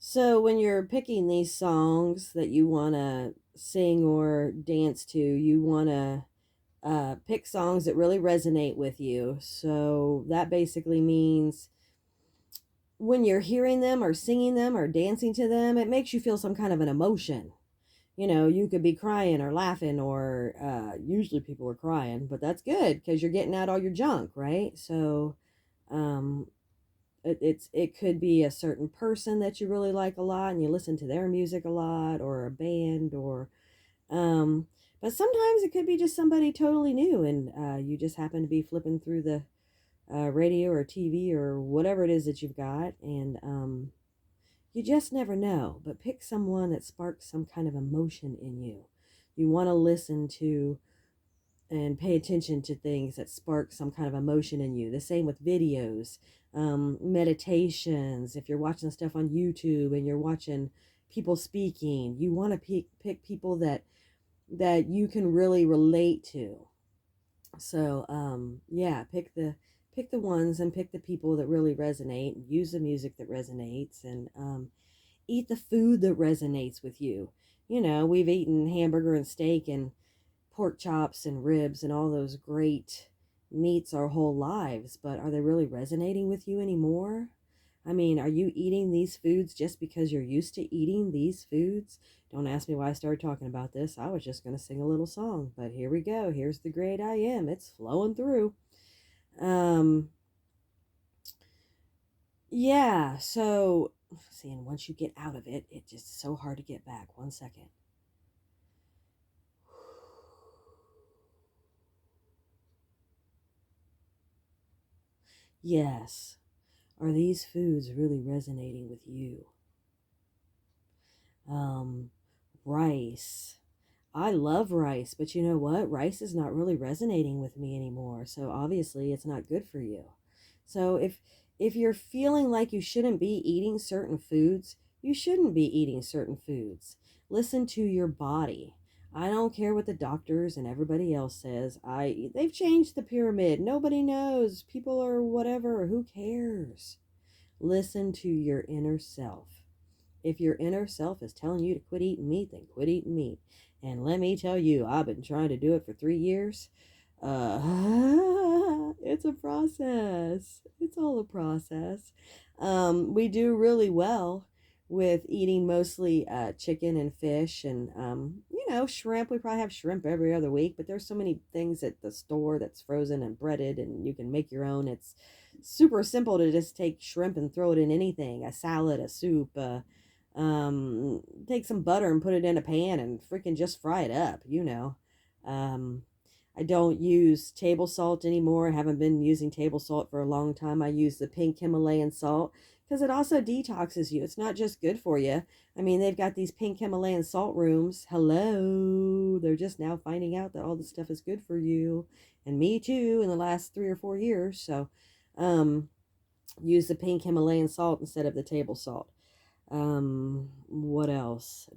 So when you're picking these songs that you want to sing or dance to, you want to pick songs that really resonate with you. So that basically means when you're hearing them or singing them or dancing to them, it makes you feel some kind of an emotion. You could be crying or laughing, or usually people are crying, but that's good because you're getting out all your junk, right? So um, it could be a certain person that you really like a lot and you listen to their music a lot, or a band, or um but sometimes it could be just somebody totally new, and you just happen to be flipping through the radio or TV or whatever it is that you've got, and you just never know. But pick someone that sparks some kind of emotion in you. You want to listen to and pay attention to things that spark some kind of emotion in you. The same with videos, meditations. If you're watching stuff on YouTube and you're watching people speaking, you want to pick people that you can really relate to. So yeah, pick the ones and pick the people that really resonate. Use the music that resonates, and eat the food that resonates with you. We've eaten hamburger and steak and pork chops and ribs and all those great meats our whole lives, but are they really resonating with you anymore? I mean, are you eating these foods just because you're used to eating these foods? Don't ask me why I started talking about this. I was just going to sing a little song, but here we go. Here's the great I am. It's flowing through. Um, yeah, so see, and once you get out of it, it's just so hard to get back. 1 second. Yes. Are these foods really resonating with you? Um, Rice. I love rice, but you know what? Rice is not really resonating with me anymore. So obviously it's not good for you. So if you're feeling like you shouldn't be eating certain foods, you shouldn't be eating certain foods. Listen to your body. I don't care what the doctors and everybody else says. They've changed the pyramid. Nobody knows. People are whatever. Who cares? Listen to your inner self. If your inner self is telling you to quit eating meat, then quit eating meat. And let me tell you, I've been trying to do it for 3 years. It's a process. It's all a process. We do really well with eating mostly chicken and fish, and shrimp. We probably have shrimp every other week, but there's so many things at the store that's frozen and breaded, and you can make your own. It's super simple to just take shrimp and throw it in anything, a salad, a soup, take some butter and put it in a pan and freaking just fry it up. um, I don't use table salt anymore. I haven't been using table salt for a long time. I use the pink Himalayan salt because it also detoxes you. It's not just good for you. I mean, they've got these pink Himalayan salt rooms. Hello. They're just now finding out that all this stuff is good for you. And me too, in the last 3 or 4 years. So, um, use the pink Himalayan salt instead of the table salt. What else?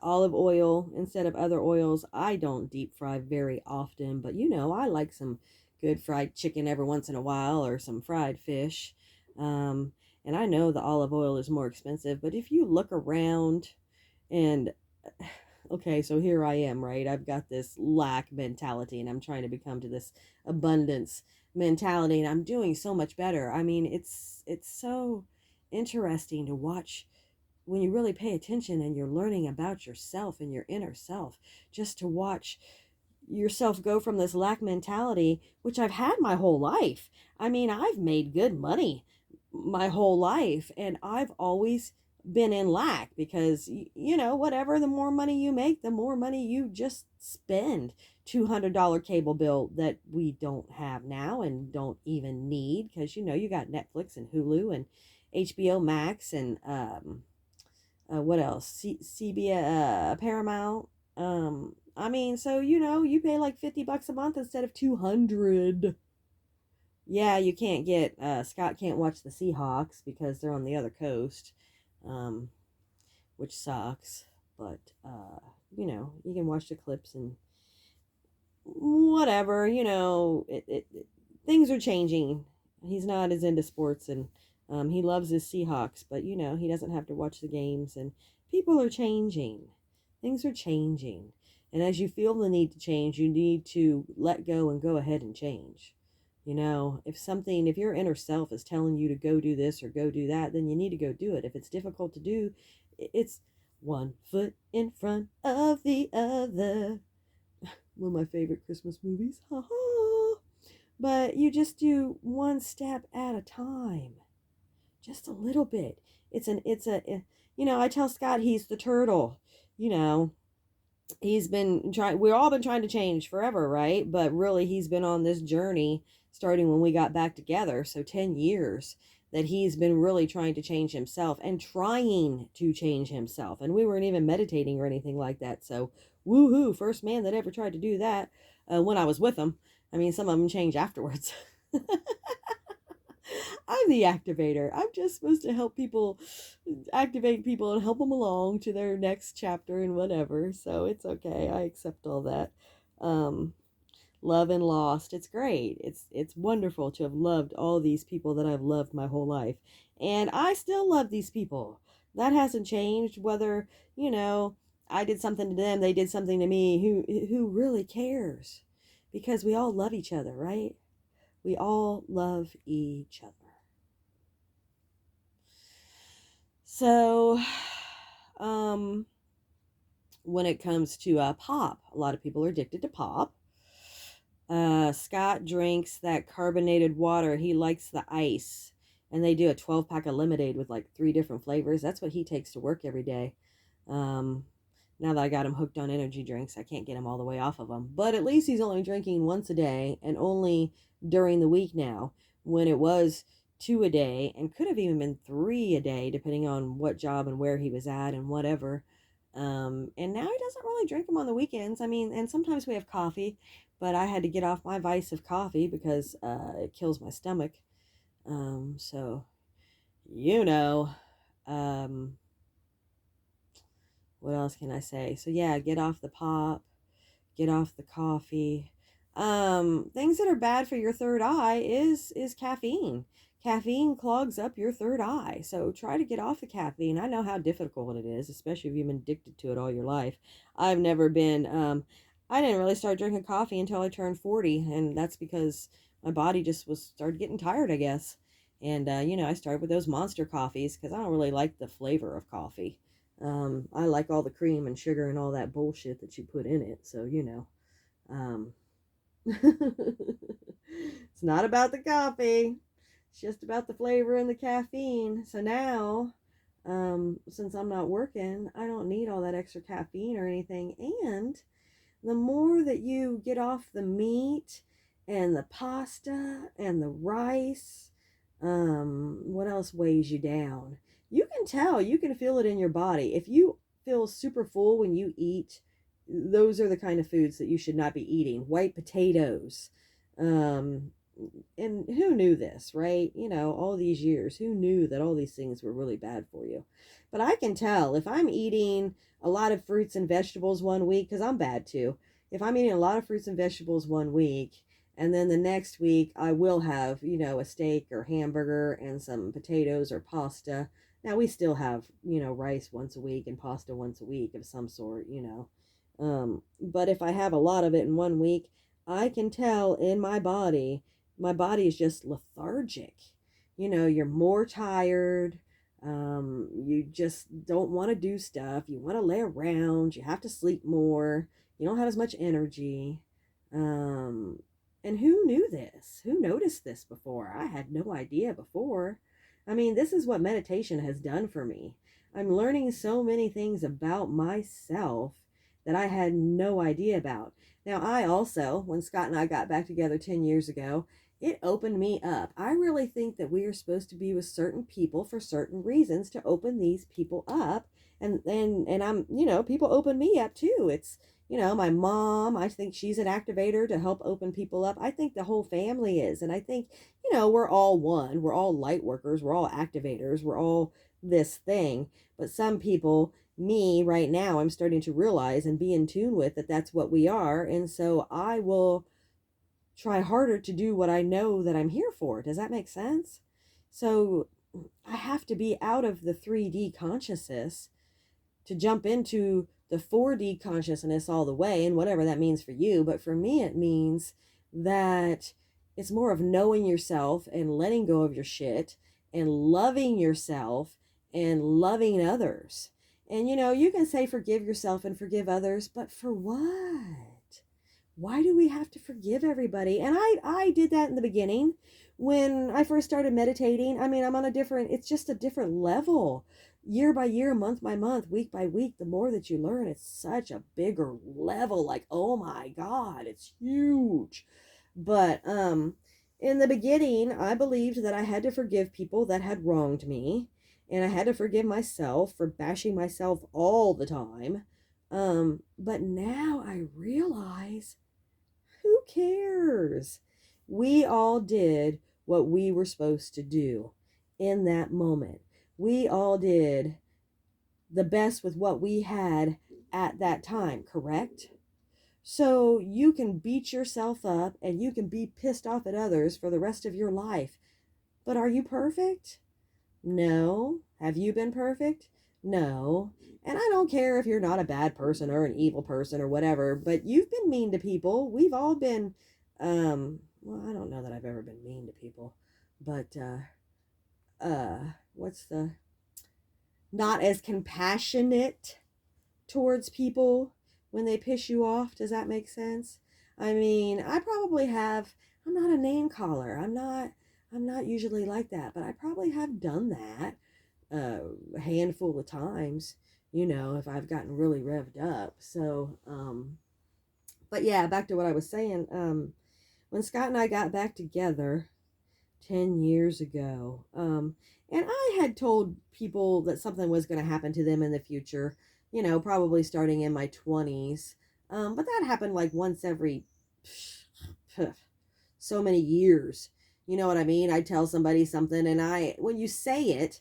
Olive oil instead of other oils. I don't deep fry very often, but I like some good fried chicken every once in a while, or some fried fish. Um, and I know the olive oil is more expensive, but if you look around and okay, so here I am, right? I've got this lack mentality and I'm trying to become to this abundance mentality, and I'm doing so much better. I mean, it's so interesting to watch when you really pay attention and you're learning about yourself and your inner self, just to watch yourself go from this lack mentality, which I've had my whole life. I mean, I've made good money my whole life, and I've always been in lack because, whatever, the more money you make, the more money you just spend. $200 cable bill that we don't have now and don't even need, because you got Netflix and Hulu and HBO Max and what else? CBS, Paramount. I mean, so you pay like $50 a month instead of 200. Yeah, you can't get Scott can't watch the Seahawks because they're on the other coast, um, which sucks. But you can watch the clips and whatever. Things are changing. He's not as into sports, and He loves his Seahawks, but you know, he doesn't have to watch the games, and people are changing. Things are changing. And as you feel the need to change, you need to let go and go ahead and change. You know, if your inner self is telling you to go do this or go do that, then you need to go do it. If it's difficult to do, it's one foot in front of the other. One of my favorite Christmas movies. Ha ha. But you just do one step at a time. Just a little bit. I tell Scott he's the turtle. You know, we've all been trying to change forever, right? But really, he's been on this journey starting when we got back together. So 10 years that he's been really trying to change himself and trying to change himself. And we weren't even meditating or anything like that. So, woohoo, first man that ever tried to do that when I was with him. I mean, some of them change afterwards. I'm the activator. I'm just supposed to help people, activate people and help them along to their next chapter and whatever. So it's okay. I accept all that. Um, Love and lost. It's great. It's wonderful to have loved all these people that I've loved my whole life. And I still love these people. That hasn't changed whether, you know, I did something to them, they did something to me. Who really cares? Because we all love each other, right? We all love each other. So, um, when it comes to pop, a lot of people are addicted to pop. Scott drinks that carbonated water. He likes the ice. And they do a 12-pack of lemonade with like 3 different flavors. That's what he takes to work every day. Now that I got him hooked on energy drinks, I can't get him all the way off of them. But at least he's only drinking once a day and only during the week now, when it was 2 a day and could have even been 3 a day, depending on what job and where he was at and whatever. And now he doesn't really drink them on the weekends. I mean, and sometimes we have coffee, but I had to get off my vice of coffee because it kills my stomach. So, you know, um, what else can I say? So yeah, get off the pop, get off the coffee. Things that are bad for your third eye is caffeine. Caffeine clogs up your third eye. So try to get off the caffeine. I know how difficult it is, especially if you've been addicted to it all your life. I've never been I didn't really start drinking coffee until I turned 40, and that's because my body just started getting tired, I guess. And I started with those monster coffees because I don't really like the flavor of coffee. I like all the cream and sugar and all that bullshit that you put in it. So, um, it's not about the coffee. It's just about the flavor and the caffeine. So now, since I'm not working, I don't need all that extra caffeine or anything. And the more that you get off the meat and the pasta and the rice, what else weighs you down? You can tell, you can feel it in your body. If you feel super full when you eat, those are the kind of foods that you should not be eating. White potatoes. Um, and who knew this, right? All these years, who knew that all these things were really bad for you? But I can tell if I'm eating a lot of fruits and vegetables one week, because I'm bad too. If I'm eating a lot of fruits and vegetables one week, and then the next week I will have, a steak or hamburger and some potatoes or pasta. Now we still have, rice once a week and pasta once a week of some sort. But if I have a lot of it in one week, I can tell in my body is just lethargic. You're more tired. You just don't want to do stuff. You want to lay around. You have to sleep more. You don't have as much energy. Um, and who knew this? Who noticed this before? I had no idea before. I mean, this is what meditation has done for me. I'm learning so many things about myself that I had no idea about. Now, I also, when Scott and I got back together 10 years ago, it opened me up. I really think that we are supposed to be with certain people for certain reasons to open these people up. And I'm, people open me up too. It's, my mom, I think she's an activator to help open people up. I think the whole family is. And I think, we're all one. We're all light workers. We're all activators. We're all this thing. But some people, me right now, I'm starting to realize and be in tune with that that's what we are. And so I will try harder to do what I know that I'm here for. Does that make sense? So I have to be out of the 3D consciousness to jump into the 4D consciousness all the way, and whatever that means for you. But for me, it means that it's more of knowing yourself and letting go of your shit and loving yourself and loving others. And you can say forgive yourself and forgive others, but for what? Why do we have to forgive everybody? And I did that in the beginning when I first started meditating. I mean, it's just a different level. Year by year, month by month, week by week, the more that you learn, it's such a bigger level. Like, oh my God, it's huge. But in the beginning, I believed that I had to forgive people that had wronged me, and I had to forgive myself for bashing myself all the time. But now I realize, who cares? We all did what we were supposed to do in that moment. We all did the best with what we had at that time, correct? So you can beat yourself up and you can be pissed off at others for the rest of your life. But are you perfect? No. Have you been perfect? No. And I don't care if you're not a bad person or an evil person or whatever, but you've been mean to people. We've all been, well, I don't know that I've ever been mean to people, but, what's the, not as compassionate towards people when they piss you off. Does that make sense? I mean, I probably have, I'm not a name caller. I'm not usually like that, but I probably have done that a handful of times, if I've gotten really revved up. So, but yeah, back to what I was saying. When Scott and I got back together 10 years ago, and I had told people that something was going to happen to them in the future, probably starting in my 20s. But that happened like once every so many years. You know what I mean? I tell somebody something, and when you say it,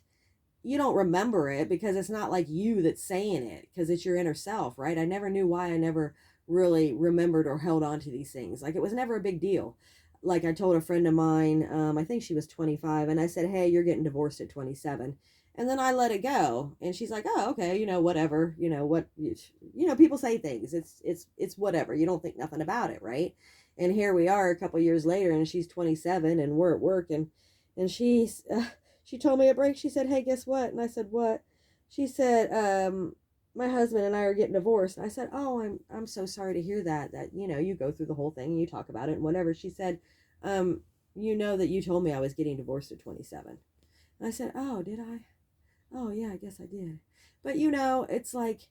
you don't remember it because it's not like you that's saying it, because it's your inner self, right? I never knew why I never really remembered or held on to these things. Like, it was never a big deal. Like, I told a friend of mine, I think she was 25, and I said, hey, you're getting divorced at 27. And then I let it go. And she's like, oh, okay, whatever, what, people say things. It's whatever. You don't think nothing about it, right? And here we are a couple years later, and she's 27, and we're at work, and she told me at break, she said, hey, guess what? And I said, what? She said, my husband and I are getting divorced. And I said, oh, I'm so sorry to hear that, you go through the whole thing and you talk about it and whatever. She said, you know that you told me I was getting divorced at 27. And I said, oh, did I? Oh, yeah, I guess I did. But, it's like,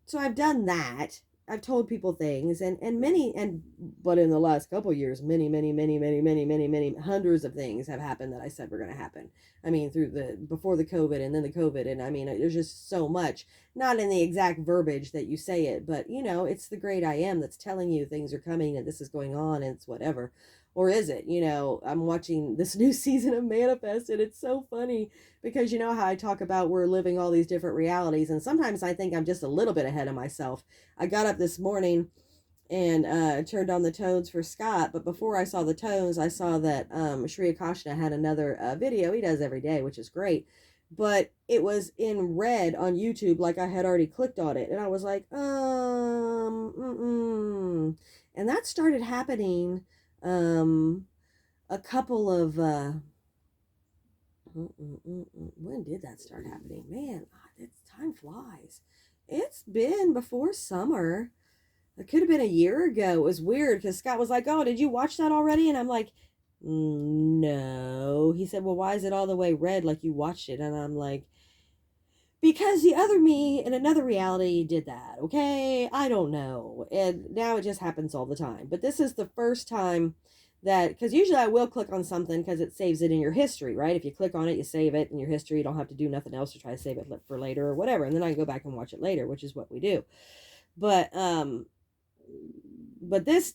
so I've done that. I've told people things, but in the last couple of years, many, many, many, many, many, many, many hundreds of things have happened that I said were going to happen. I mean, before the COVID and then the COVID. And I mean, there's just so much, not in the exact verbiage that you say it, but it's the great I am that's telling you things are coming and this is going on and it's whatever. Or is it? I'm watching this new season of Manifest, and it's so funny because how I talk about we're living all these different realities, and sometimes I think I'm just a little bit ahead of myself. I got up this morning and turned on the tones for Scott, but before I saw the tones, I saw that Sri Akashna had another video he does every day, which is great, but it was in red on YouTube, like I had already clicked on it, and I was like, and that started happening a couple of when did that start happening? Man, time flies. It's been before summer. It could have been a year ago. It was weird because Scott was like, oh, did you watch that already? And I'm like, no. He said, well, why is it all the way red like you watched it? And I'm like, because the other me in another reality did that, okay? I don't know. And now it just happens all the time. But this is the first time that, because usually I will click on something because it saves it in your history, right? If you click on it, you save it in your history. You don't have to do nothing else to try to save it for later or whatever. And then I can go back and watch it later, which is what we do. But this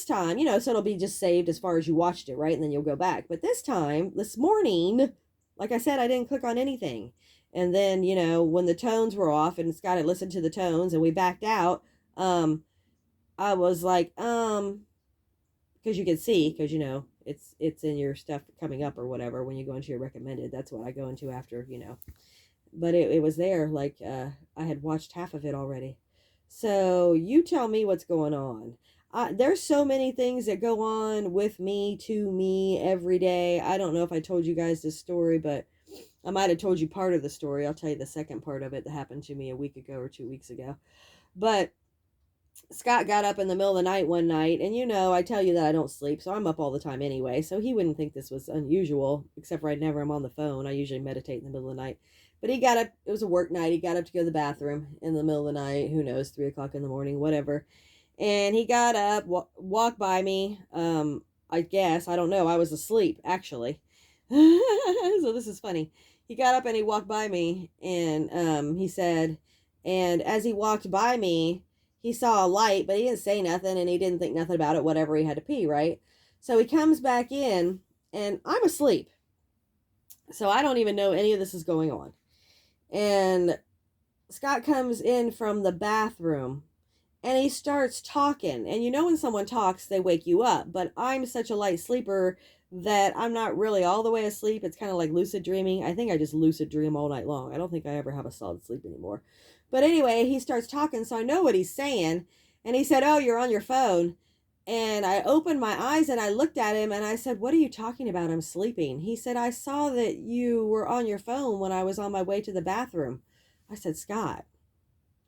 time, so it'll be just saved as far as you watched it, right? And then you'll go back. But this morning, like I said, I didn't click on anything. And then, when the tones were off and Scott had listened to the tones and we backed out, I was like, because you can see, because, it's in your stuff coming up or whatever when you go into your recommended. That's what I go into after, but it was there, like, I had watched half of it already. So you tell me what's going on. There's so many things that go on with me, to me, every day. I don't know if I told you guys this story, but I might have told you part of the story. I'll tell you the second part of it that happened to me a week ago or 2 weeks ago. But Scott got up in the middle of the night one night, and I tell you that I don't sleep, so I'm up all the time anyway, so he wouldn't think this was unusual, except for I never am on the phone. I usually meditate in the middle of the night. But he got up, it was a work night, he got up to go to the bathroom in the middle of the night, who knows, 3 o'clock in the morning, whatever. And he got up, walked by me, I guess, I don't know, I was asleep, actually. So this is funny. He got up and he walked by me, and he said, and as he walked by me, he saw a light, but he didn't say nothing, and he didn't think nothing about it, whatever, he had to pee, right? So he comes back in, and I'm asleep. So I don't even know any of this is going on. And Scott comes in from the bathroom, and he starts talking. And when someone talks, they wake you up. But I'm such a light sleeper that I'm not really all the way asleep. It's kind of like lucid dreaming. I think I just lucid dream all night long. I don't think I ever have a solid sleep anymore. But anyway, he starts talking, so I know what he's saying. And he said, "Oh, you're on your phone." And I opened my eyes and I looked at him and I said, "What are you talking about? I'm sleeping." He said, "I saw that you were on your phone when I was on my way to the bathroom." I said, "Scott,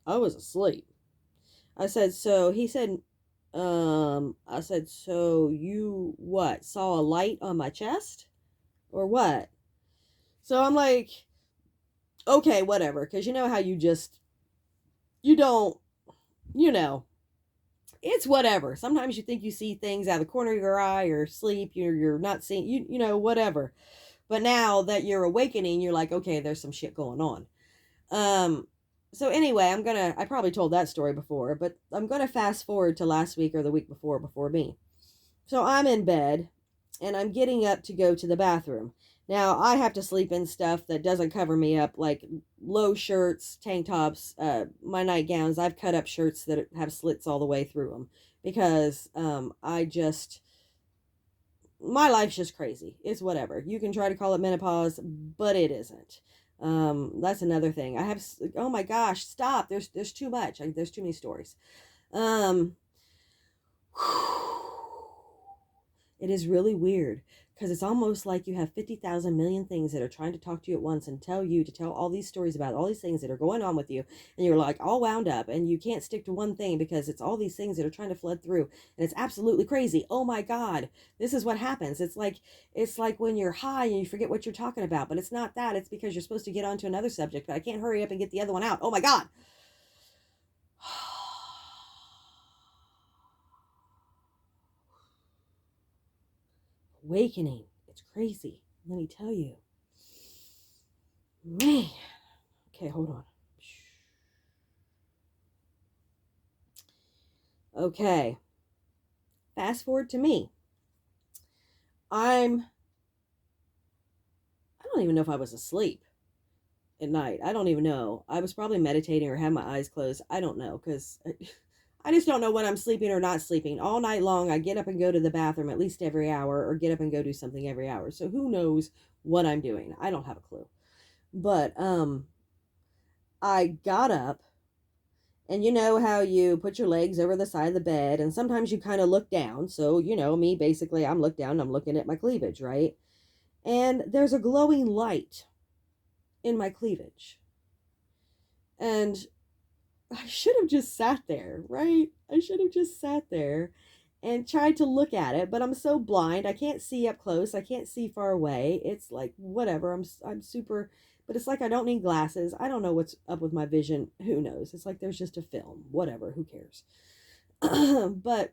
I was asleep." I said, "So," he said, I said, "So you what? Saw a light on my chest? Or what?" So I'm like, okay, whatever. Because you know how you don't, you know, it's whatever. Sometimes you think you see things out of the corner of your eye or sleep. You're not seeing, whatever. But now that you're awakening, you're like, okay, there's some shit going on. So anyway, I probably told that story before, but I'm going to fast forward to last week or the week before me. So I'm in bed and I'm getting up to go to the bathroom. Now I have to sleep in stuff that doesn't cover me up, like low shirts, tank tops, my nightgowns. I've cut up shirts that have slits all the way through them because my life's just crazy. It's whatever. You can try to call it menopause, but it isn't. That's another thing. Oh my gosh, stop. There's too much. There's too many stories. It is really weird because it's almost like you have 50,000 million things that are trying to talk to you at once and tell all these stories about all these things that are going on with you. And you're like all wound up and you can't stick to one thing because it's all these things that are trying to flood through. And it's absolutely crazy. Oh my God, this is what happens. It's like when you're high and you forget what you're talking about, but it's not that. It's because you're supposed to get onto another subject, but I can't hurry up and get the other one out. Oh my God. Awakening. It's crazy. Let me tell you. Man. Okay, hold on. Okay. Fast forward to me. I don't even know if I was asleep at night. I don't even know. I was probably meditating or had my eyes closed. I don't know because I just don't know when I'm sleeping or not sleeping. All night long, I get up and go to the bathroom at least every hour or get up and go do something every hour. So who knows what I'm doing? I don't have a clue. But I got up, and you know how you put your legs over the side of the bed and sometimes you kind of look down. So, me, basically, I'm looked down, I'm looking at my cleavage, right? And there's a glowing light in my cleavage. And I should have just sat there, right? I should have just sat there and tried to look at it, but I'm so blind. I can't see up close. I can't see far away. It's like whatever. I'm super, but it's like I don't need glasses. I don't know what's up with my vision. Who knows? It's like there's just a film. Whatever, who cares? But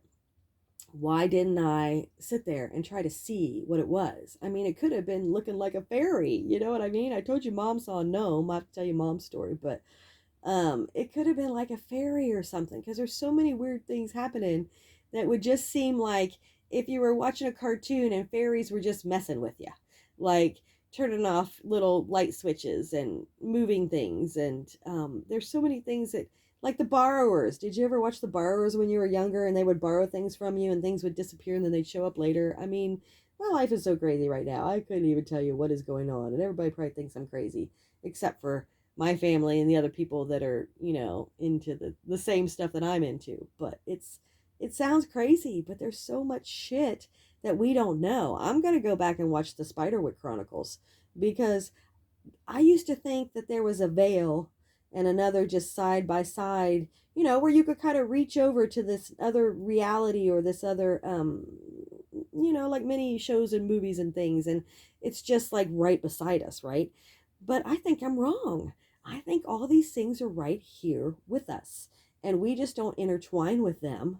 why didn't I sit there and try to see what it was? I mean, it could have been looking like a fairy. You know what I mean? I told you mom saw a gnome. I have to tell you mom's story, but it could have been like a fairy or something because there's so many weird things happening that would just seem like if you were watching a cartoon and fairies were just messing with you, like turning off little light switches and moving things. And there's so many things that, like the borrowers. Did you ever watch the borrowers when you were younger and they would borrow things from you and things would disappear and then they'd show up later? I mean, My life is so crazy right now. I couldn't even tell you what is going on. And everybody probably thinks I'm crazy, except for my family and the other people that are, into the same stuff that I'm into. But it sounds crazy, but there's so much shit that we don't know. I'm going to go back and watch the Spiderwick Chronicles because I used to think that there was a veil and another just side by side, where you could kind of reach over to this other reality or this other, like many shows and movies and things. And it's just like right beside us, right? But I think I'm wrong. I think all these things are right here with us. And we just don't intertwine with them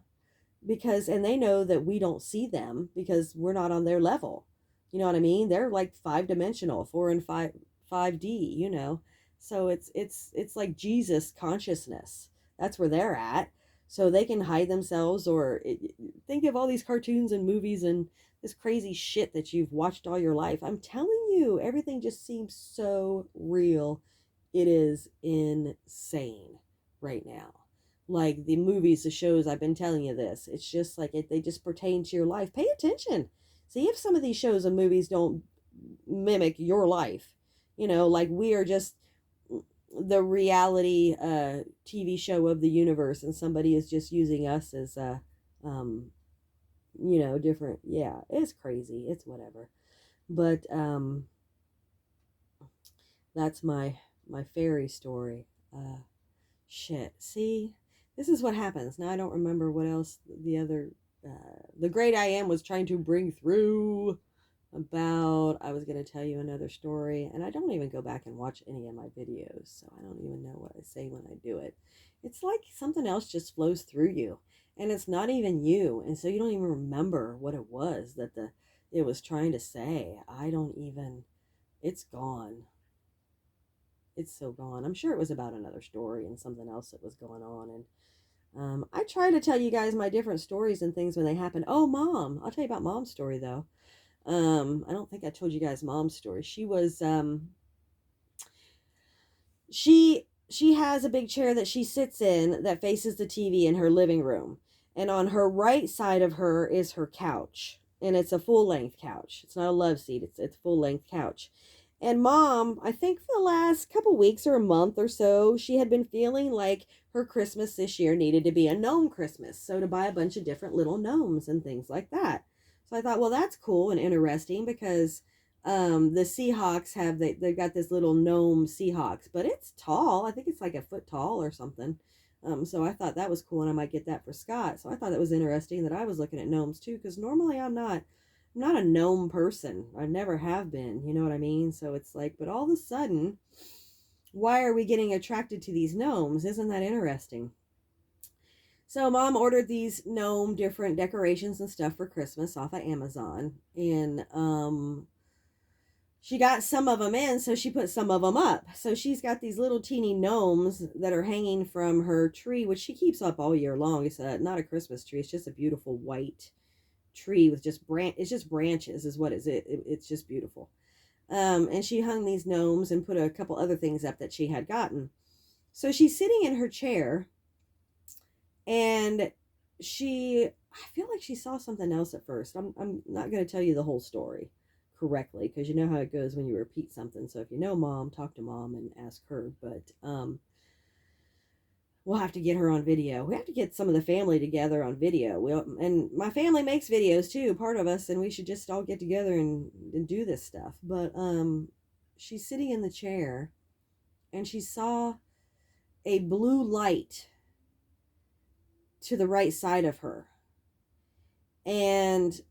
and they know that we don't see them because we're not on their level. You know what I mean? They're like 5 dimensional, 5D, So it's like Jesus consciousness. That's where they're at. So they can hide themselves think of all these cartoons and movies and this crazy shit that you've watched all your life. I'm telling you, everything just seems so real. It is insane right now. Like the movies, the shows, I've been telling you this. It's just like they just pertain to your life. Pay attention. See if some of these shows and movies don't mimic your life. Like we are just the reality TV show of the universe, and somebody is just using us as um, different. Yeah, it's crazy. It's whatever. But that's my fairy story. Shit. See, this is what happens. Now I don't remember what else the great I am was trying to bring through about. I was going to tell you another story, and I don't even go back and watch any of my videos, so I don't even know what I say when I do it. It's like something else just flows through you, and it's not even you, and so you don't even remember what it was that it was trying to say. I don't even. It's gone. It's so gone. I'm sure it was about another story and something else that was going on, and I try to tell you guys my different stories and things when they happen. Oh, Mom. I'll tell you about Mom's story, though. I don't think I told you guys Mom's story. She was, she has a big chair that she sits in that faces the TV in her living room. And on her right side of her is her couch. And it's a full-length couch. It's not a love seat. It's a full-length couch. And Mom, I think for the last couple weeks or a month or so, she had been feeling like her Christmas this year needed to be a gnome Christmas. So to buy a bunch of different little gnomes and things like that. So I thought, well, that's cool and interesting because the Seahawks they've got this little gnome Seahawks, but it's tall. I think it's like a foot tall or something. So I thought that was cool, and I might get that for Scott. So I thought it was interesting that I was looking at gnomes too, because normally I'm not a gnome person. I never have been. You know what I mean? So it's like, but all of a sudden, why are we getting attracted to these gnomes? Isn't that interesting? So Mom ordered these gnome different decorations and stuff for Christmas off of Amazon, and she got some of them in, so she put some of them up. So she's got these little teeny gnomes that are hanging from her tree, which she keeps up all year long. It's not a Christmas tree. It's just a beautiful white tree with just it's just branches is what is it. It's just beautiful. And she hung these gnomes and put a couple other things up that she had gotten. So she's sitting in her chair, and I feel like she saw something else at first. I'm not going to tell you the whole story correctly, because you know how it goes when you repeat something. So if you know Mom, talk to Mom and ask her. But we'll have to get her on video. We have to get some of the family together on video. And my family makes videos too, part of us, and we should just all get together and do this stuff. But she's sitting in the chair, and she saw a blue light to the right side of her. And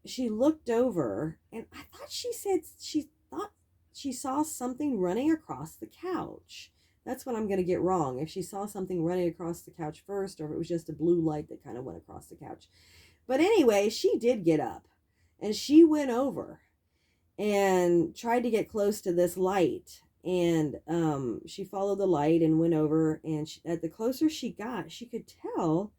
she looked over, and I thought she said she thought she saw something running across the couch. That's what I'm going to get wrong. If she saw something running across the couch first, or if it was just a blue light that kind of went across the couch. But anyway, she did get up, and she went over and tried to get close to this light. And she followed the light and went over, and at the closer she got, she could tell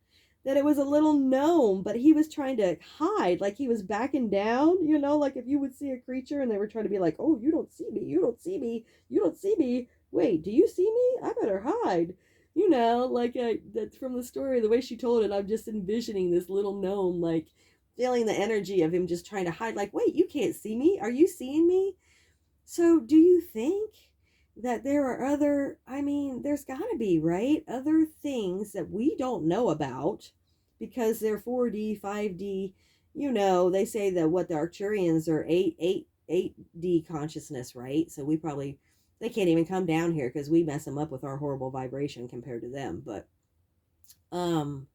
that it was a little gnome, but he was trying to hide, like he was backing down, like if you would see a creature and they were trying to be like, oh, you don't see me, you don't see me, you don't see me, wait, do you see me? I better hide. Like that's from the story, the way she told it, I'm just envisioning this little gnome, like feeling the energy of him just trying to hide, like, wait, you can't see me. Are you seeing me? So, do you think that there are other, I mean, there's got to be, right? Other things that we don't know about because they're 4D, 5D. You know, they say that what the Arcturians are 8D consciousness, right? So we probably, they can't even come down here because we mess them up with our horrible vibration compared to them. But, um,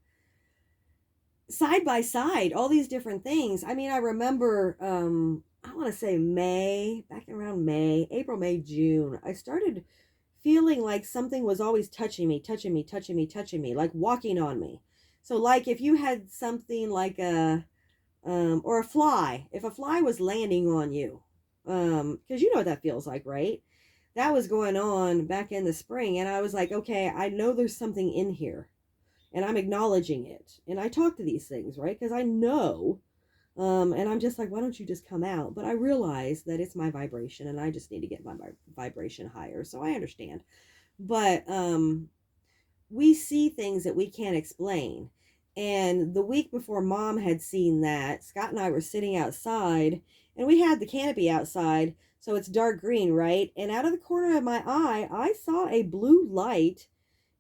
side by side, all these different things. I mean, I remember, I want to say May, back around May, April, May, June, I started feeling like something was always touching me, touching me, touching me, touching me, like walking on me. So, like if you had something like or a fly, if a fly was landing on you, because you know what that feels like, right? That was going on back in the spring, and I was like, okay, I know there's something in here and I'm acknowledging it. And I talk to these things, right? Because I know. And I'm just like, why don't you just come out? But I realize that it's my vibration and I just need to get my vibration higher. So I understand. But we see things that we can't explain. And the week before mom had seen that, Scott and I were sitting outside and we had the canopy outside. So it's dark green, right? And out of the corner of my eye, I saw a blue light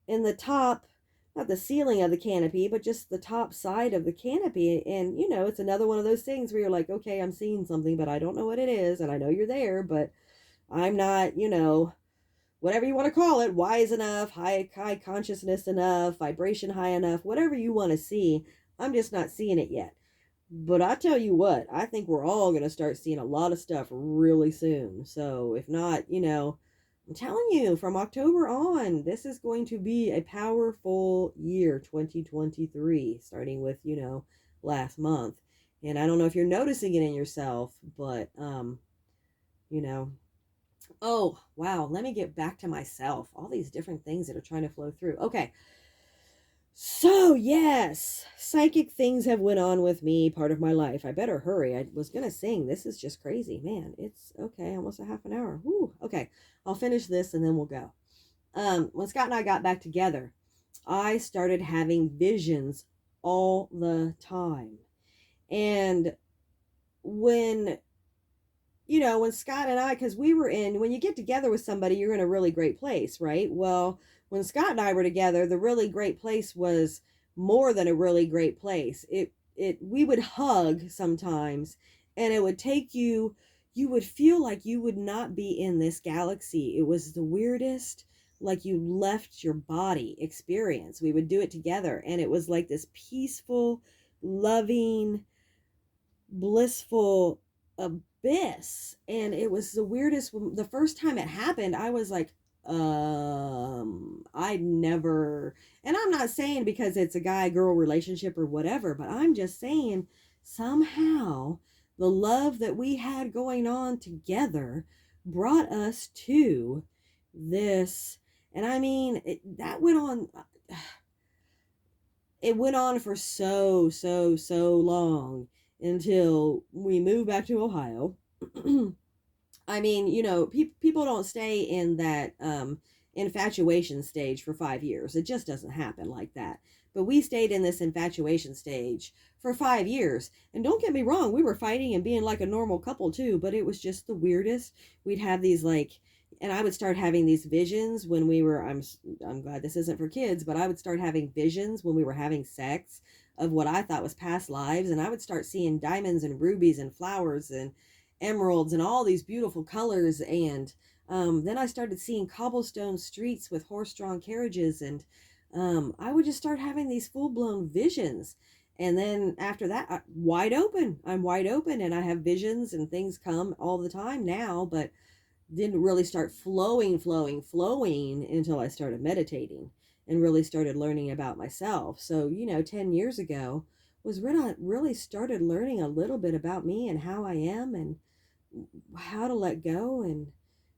in the top, not the ceiling of the canopy, but just the top side of the canopy. And, you know, it's another one of those things where you're like, okay, I'm seeing something, but I don't know what it is. And I know you're there, but I'm not, you know, whatever you want to call it, wise enough, high consciousness enough, vibration high enough, whatever you want to see. I'm just not seeing it yet. But I tell you what, I think we're all going to start seeing a lot of stuff really soon. So if not, you know, I'm telling you, from October on, this is going to be a powerful year, 2023, starting with, you know, last month. And I don't know if you're noticing it in yourself, but, you know, oh, wow, let me get back to myself. All these different things that are trying to flow through. Okay. So, yes, psychic things have went on with me part of my life. I better hurry. I was going to sing. This is just crazy. Man, it's okay. Almost a half an hour. Woo. Okay. I'll finish this and then we'll go. When Scott and I got back together, I started having visions all the time. And when, you know, when Scott and I, because we were in, when you get together with somebody, you're in a really great place, right? Well, when Scott and I were together, the really great place was more than a really great place. We would hug sometimes, and it would take you, you would feel like you would not be in this galaxy. It was the weirdest, like you left your body experience. We would do it together, and it was like this peaceful, loving, blissful abyss. And it was the weirdest. The first time it happened, I was like, I never, and I'm not saying because it's a guy girl relationship or whatever, but I'm just saying somehow the love that we had going on together brought us to this. And I mean, that went on, it went on for so long until we moved back to Ohio. I mean, you know, people don't stay in that infatuation stage for 5 years. It just doesn't happen like that. But we stayed in this infatuation stage for 5 years. And don't get me wrong, we were fighting and being like a normal couple too, but it was just the weirdest. We'd have these like, and I would start having these visions when we were, I'm glad this isn't for kids, but I would start having visions when we were having sex of what I thought was past lives. And I would start seeing diamonds and rubies and flowers and emeralds and all these beautiful colors. And then I started seeing cobblestone streets with horse-drawn carriages. And I would just start having these full-blown visions. And then after that, I'm wide open and I have visions and things come all the time now, but didn't really start flowing until I started meditating and really started learning about myself. So, you know, 10 years ago was when I really started learning a little bit about me and how I am and how to let go and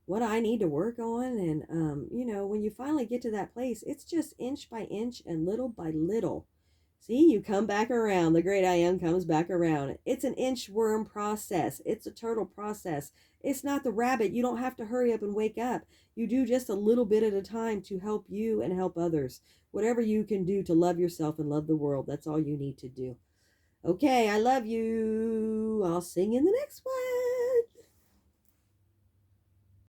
what I need to work on. And, you know, when you finally get to that place, it's just inch by inch and little by little. See, you come back around. The great I am comes back around. It's an inchworm process. It's a turtle process. It's not the rabbit. You don't have to hurry up and wake up. You do just a little bit at a time to help you and help others. Whatever you can do to love yourself and love the world, that's all you need to do. Okay, I love you. I'll sing in the next one.